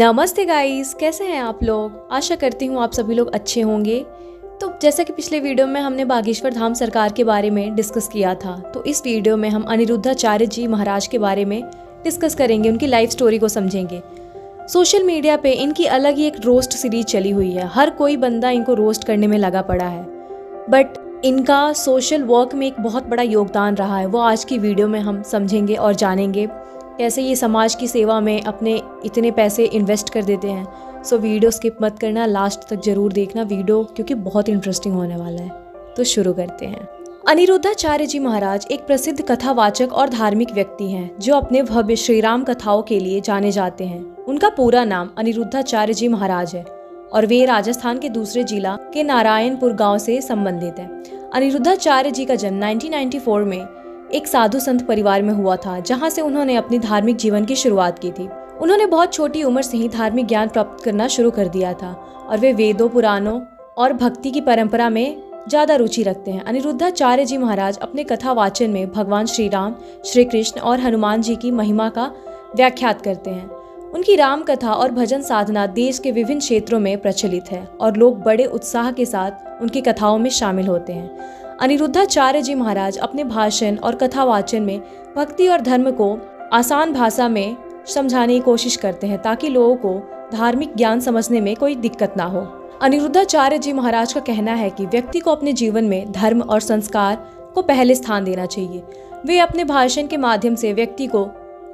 नमस्ते गाइस, कैसे हैं आप लोग। आशा करती हूँ आप सभी लोग अच्छे होंगे। तो जैसा कि पिछले वीडियो में हमने बागेश्वर धाम सरकार के बारे में डिस्कस किया था, तो इस वीडियो में हम अनिरुद्धाचार्य जी महाराज के बारे में डिस्कस करेंगे, उनकी लाइफ स्टोरी को समझेंगे। सोशल मीडिया पे इनकी अलग ही एक रोस्ट सीरीज चली हुई है, हर कोई बंदा इनको रोस्ट करने में लगा पड़ा है, बट इनका सोशल वर्क में एक बहुत बड़ा योगदान रहा है। वो आज की वीडियो में हम समझेंगे और जानेंगे कैसे ये समाज की सेवा में अपने इतने पैसे इन्वेस्ट कर देते हैं। सो वीडियो स्किप मत करना, लास्ट तक जरूर देखना वीडियो, क्योंकि बहुत इंटरेस्टिंग होने वाला है। तो शुरू करते हैं। अनिरुद्धाचार्य जी महाराज एक प्रसिद्ध कथावाचक और धार्मिक व्यक्ति हैं जो अपने भव्य श्री राम कथाओं के लिए जाने जाते हैं। उनका पूरा नाम अनिरुद्धाचार्य जी महाराज है और वे राजस्थान के दूसरे जिला के नारायणपुर गांव से संबंधित हैं। अनिरुद्धाचार्य जी का जन्म 1994 में एक साधु संत परिवार में हुआ था, जहां से उन्होंने अपनी धार्मिक जीवन की शुरुआत की थी। उन्होंने बहुत छोटी उम्र से ही धार्मिक ज्ञान प्राप्त करना शुरू कर दिया था और वे वेदों, पुराणों और भक्ति की परंपरा में ज्यादा रुचि रखते हैं। अनिरुद्धाचार्य जी महाराज अपने कथा वाचन में भगवान श्री राम, श्री कृष्ण और हनुमान जी की महिमा का व्याख्यात करते हैं। उनकी राम कथा और भजन साधना देश के विभिन्न क्षेत्रों में प्रचलित है और लोग बड़े उत्साह के साथ उनकी कथाओं में शामिल होते हैं। अनिरुद्धाचार्य जी महाराज अपने भाषण और कथा वाचन में भक्ति और धर्म को आसान भाषा में समझाने की कोशिश करते हैं ताकि लोगों को धार्मिक ज्ञान समझने में कोई दिक्कत ना हो। अनिरुद्धाचार्य जी महाराज का कहना है कि व्यक्ति को अपने जीवन में धर्म और संस्कार को पहले स्थान देना चाहिए। वे अपने भाषण के माध्यम से व्यक्ति को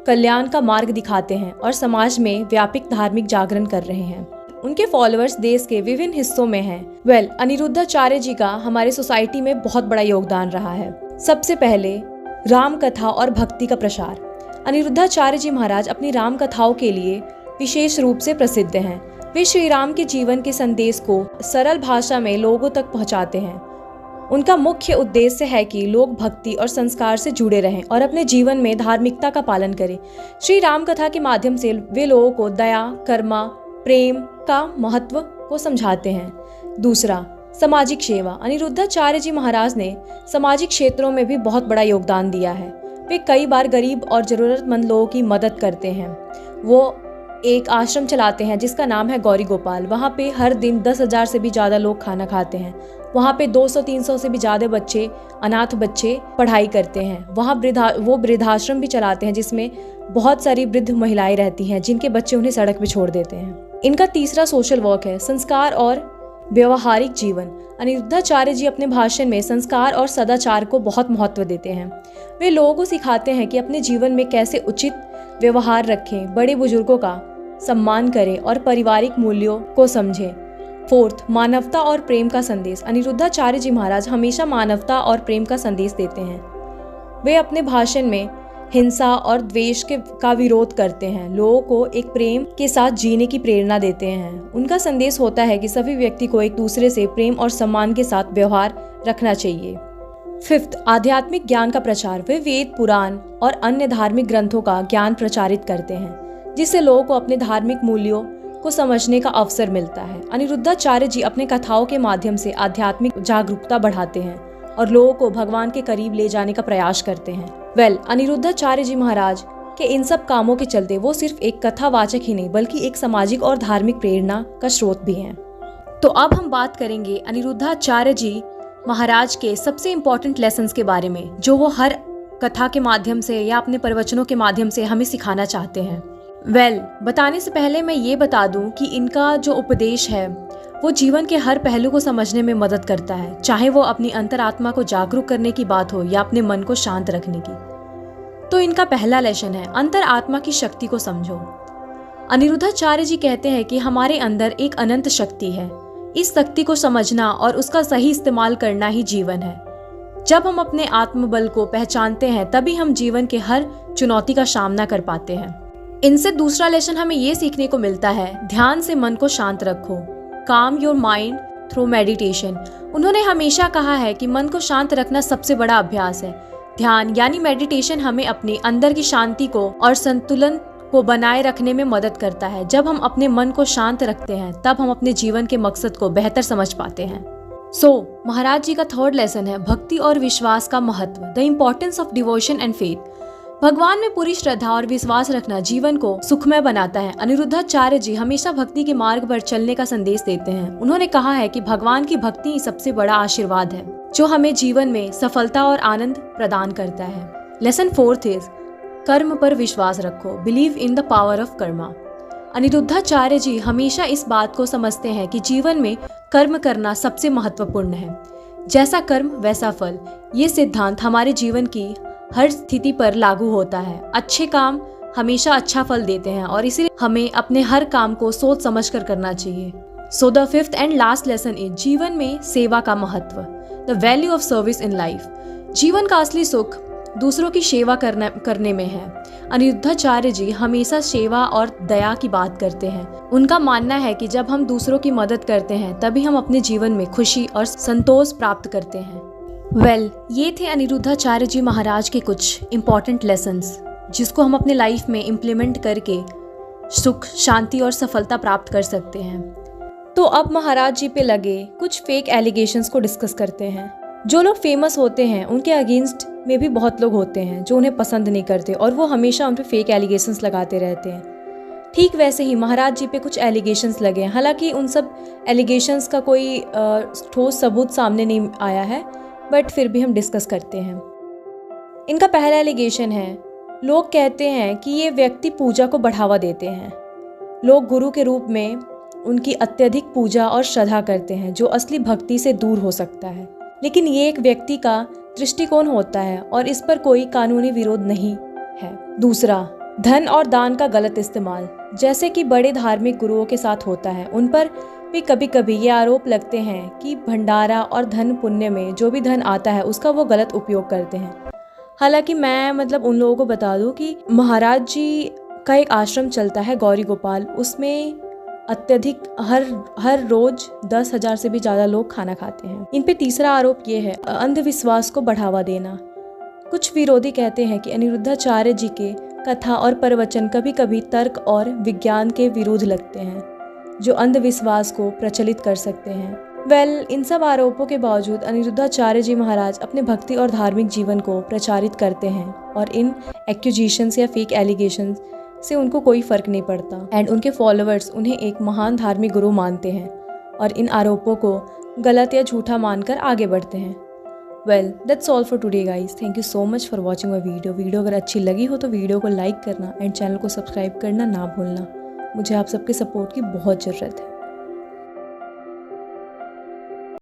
कल्याण का मार्ग दिखाते हैं और समाज में व्यापक धार्मिक जागरण कर रहे हैं। उनके फॉलोअर्स देश के विभिन्न हिस्सों में हैं। अनिरुद्धाचार्य जी का हमारे सोसाइटी में बहुत बड़ा योगदान रहा है। सबसे पहले राम कथा और भक्ति का प्रसार। अनिरुद्धाचार्य जी महाराज अपनी राम कथाओं के लिए विशेष रूप से प्रसिद्ध हैं। वे श्री राम के जीवन के संदेश को सरल भाषा में लोगों तक पहुंचाते हैं। उनका मुख्य उद्देश्य है कि लोग भक्ति और संस्कार से जुड़े रहें और अपने जीवन में धार्मिकता का पालन करें। श्री राम कथा के माध्यम से वे लोगों को दया, कर्मा, प्रेम का महत्व को समझाते हैं। दूसरा, सामाजिक सेवा। अनिरुद्धाचार्य जी महाराज ने सामाजिक क्षेत्रों में भी बहुत बड़ा योगदान दिया है। वे कई बार गरीब और जरूरतमंद लोगों की मदद करते हैं। वो एक आश्रम चलाते हैं जिसका नाम है गौरी गोपाल। वहाँ पे हर दिन 10,000 से भी ज़्यादा लोग खाना खाते हैं। वहाँ पे 200-300 से भी ज़्यादा बच्चे, अनाथ बच्चे पढ़ाई करते हैं। वहाँ वो वृद्धाश्रम भी चलाते हैं जिसमें बहुत सारी वृद्ध महिलाएं रहती हैं जिनके बच्चे उन्हें सड़क पे छोड़ देते हैं। इनका तीसरा सोशल वर्क है संस्कार और व्यवहारिक जीवन। अनिरुद्धाचार्य जी अपने भाषण में संस्कार और सदाचार को बहुत महत्व देते हैं। वे लोगों को सिखाते हैं कि अपने जीवन में कैसे उचित व्यवहार रखें, बड़े बुजुर्गों का सम्मान करें और पारिवारिक मूल्यों को समझें। फोर्थ, मानवता और प्रेम का संदेश। अनिरुद्धाचार्य जी महाराज हमेशा मानवता और प्रेम का संदेश देते हैं। वे अपने भाषण में हिंसा और द्वेष का विरोध करते हैं, लोगों को एक प्रेम के साथ जीने की प्रेरणा देते हैं। उनका संदेश होता है कि सभी व्यक्ति को एक दूसरे से प्रेम और सम्मान के साथ व्यवहार रखना चाहिए। फिफ्थ, आध्यात्मिक ज्ञान का प्रचार। वे वेद, पुराण और अन्य धार्मिक ग्रंथों का ज्ञान प्रचारित करते हैं जिससे लोगों को अपने धार्मिक मूल्यों को समझने का अवसर मिलता है। अनिरुद्धाचार्य जी अपने कथाओं के माध्यम से आध्यात्मिक जागरूकता बढ़ाते हैं और लोगों को भगवान के करीब ले जाने का प्रयास करते हैं। अनिरुद्धाचार्य जी महाराज के इन सब कामों के चलते वो सिर्फ एक कथावाचक ही नहीं बल्कि एक सामाजिक और धार्मिक प्रेरणा का स्रोत भी हैं। तो अब हम बात करेंगे अनिरुद्धाचार्य जी महाराज के सबसे इम्पोर्टेंट लेसन्स के बारे में, जो वो हर कथा के माध्यम से या अपने प्रवचनों के माध्यम से हमें सिखाना चाहते हैं। बताने से पहले मैं ये बता दूं कि इनका जो उपदेश है वो जीवन के हर पहलू को समझने में मदद करता है, चाहे वो अपनी अंतरात्मा को जागरूक करने की बात हो या अपने मन को शांत रखने की। तो इनका पहला लेसन है अंतरात्मा की शक्ति को समझो। अनिरुद्धाचार्य जी कहते हैं कि हमारे अंदर एक अनंत शक्ति है। इस शक्ति को समझना और उसका सही इस्तेमाल करना ही जीवन है। जब हम अपने आत्मबल को पहचानते हैं तभी हम जीवन के हर चुनौती का सामना कर पाते हैं। इनसे दूसरा लेसन हमें ये सीखने को मिलता है, ध्यान से मन को शांत रखो। काम योर माइंड थ्रू मेडिटेशन। उन्होंने हमेशा कहा है कि मन को शांत रखना सबसे बड़ा अभ्यास है। ध्यान यानी मेडिटेशन हमें अपने अंदर की शांति को और संतुलन को बनाए रखने में मदद करता है। जब हम अपने मन को शांत रखते हैं तब हम अपने जीवन के मकसद को बेहतर समझ पाते हैं। महाराज जी का थर्ड लेसन है भक्ति और विश्वास का महत्व, the importance of devotion and faith. भगवान में पूरी श्रद्धा और विश्वास रखना जीवन को सुखमय बनाता है। अनिरुद्धाचार्य जी हमेशा भक्ति के मार्ग पर चलने का संदेश देते हैं। उन्होंने कहा है कि भगवान की भक्ति ही सबसे बड़ा आशीर्वाद है जो हमें जीवन में सफलता और आनंद प्रदान करता है। लेसन 4 इज कर्म पर विश्वास रखो, believe in the power of karma. Aniruddhacharya ji हमेशा इस बात को समझते हैं कि जीवन में कर्म करना सबसे महत्वपूर्ण है। जैसा कर्म वैसा फल, ये सिद्धांत हमारे जीवन की हर स्थिति पर लागू होता है। अच्छे काम हमेशा अच्छा फल देते हैं और इसीलिए हमें अपने हर काम को सोच समझ कर करना चाहिए। So the 5th and last lesson is जीवन में सेवा का महत्व, the value of service in life. जीवन का असली सुख दूसरों की सेवा करने में है। अनिरुद्धाचार्य जी हमेशा सेवा और दया की बात करते हैं। उनका मानना है कि जब हम दूसरों की मदद करते हैं तभी हम अपने जीवन में खुशी और संतोष प्राप्त करते हैं। ये थे अनिरुद्धाचार्य जी महाराज के कुछ इम्पॉर्टेंट लेसन्स जिसको हम अपने लाइफ में इम्प्लीमेंट करके सुख, शांति और सफलता प्राप्त कर सकते हैं। तो अब महाराज जी पे लगे कुछ फेक एलिगेशंस को डिस्कस करते हैं। जो लोग फेमस होते हैं उनके अगेंस्ट में भी बहुत लोग होते हैं जो उन्हें पसंद नहीं करते और वो हमेशा उन पे फेक एलिगेशंस लगाते रहते हैं। ठीक वैसे ही महाराज जी पे कुछ एलिगेशंस लगे हैं। हालांकि उन सब एलिगेशंस का कोई ठोस सबूत सामने नहीं आया है, बट फिर भी हम डिस्कस करते हैं। इनका पहला एलिगेशन है, लोग कहते हैं कि ये व्यक्ति पूजा को बढ़ावा देते हैं। लोग गुरु के रूप में उनकी अत्यधिक पूजा और श्रद्धा करते हैं जो असली भक्ति से दूर हो सकता है। लेकिन ये एक व्यक्ति का दृष्टिकोण होता है और इस पर कोई कानूनी विरोध नहीं है। दूसरा, धन और दान का गलत इस्तेमाल, जैसे कि बड़े धार्मिक गुरुओं के साथ होता है, उन पर भी कभी कभी ये आरोप लगते हैं कि भंडारा और धन पुण्य में जो भी धन आता है उसका वो गलत उपयोग करते हैं। हालांकि मैं उन लोगों को बता दूं कि महाराज जी का एक आश्रम चलता है गौरी गोपाल, उसमें अत्यधिक हर रोज 10,000 से भी ज़्यादा लोग खाना खाते हैं। इन पे तीसरा आरोप ये है, अंधविश्वास को बढ़ावा देना। कुछ विरोधी कहते हैं कि अनिरुद्धाचार्य जी के कथा और प्रवचन कभी कभी तर्क और विज्ञान के विरुद्ध लगते हैं जो अंधविश्वास को प्रचलित कर सकते हैं। इन सब आरोपों के बावजूद अनिरुद्धाचार्य जी महाराज अपने भक्ति और धार्मिक जीवन को प्रचारित करते हैं और इन एक्यूजेशंस या फेक एलिगेशंस से उनको कोई फर्क नहीं पड़ता एंड उनके फॉलोअर्स उन्हें एक महान धार्मिक गुरु मानते हैं और इन आरोपों को गलत या झूठा मानकर आगे बढ़ते हैं। That's all for today guys. Thank you so much for watching my video अगर अच्छी लगी हो तो वीडियो को लाइक करना एंड चैनल को सब्सक्राइब करना ना भूलना। मुझे आप सबके सपोर्ट की बहुत ज़रूरत है।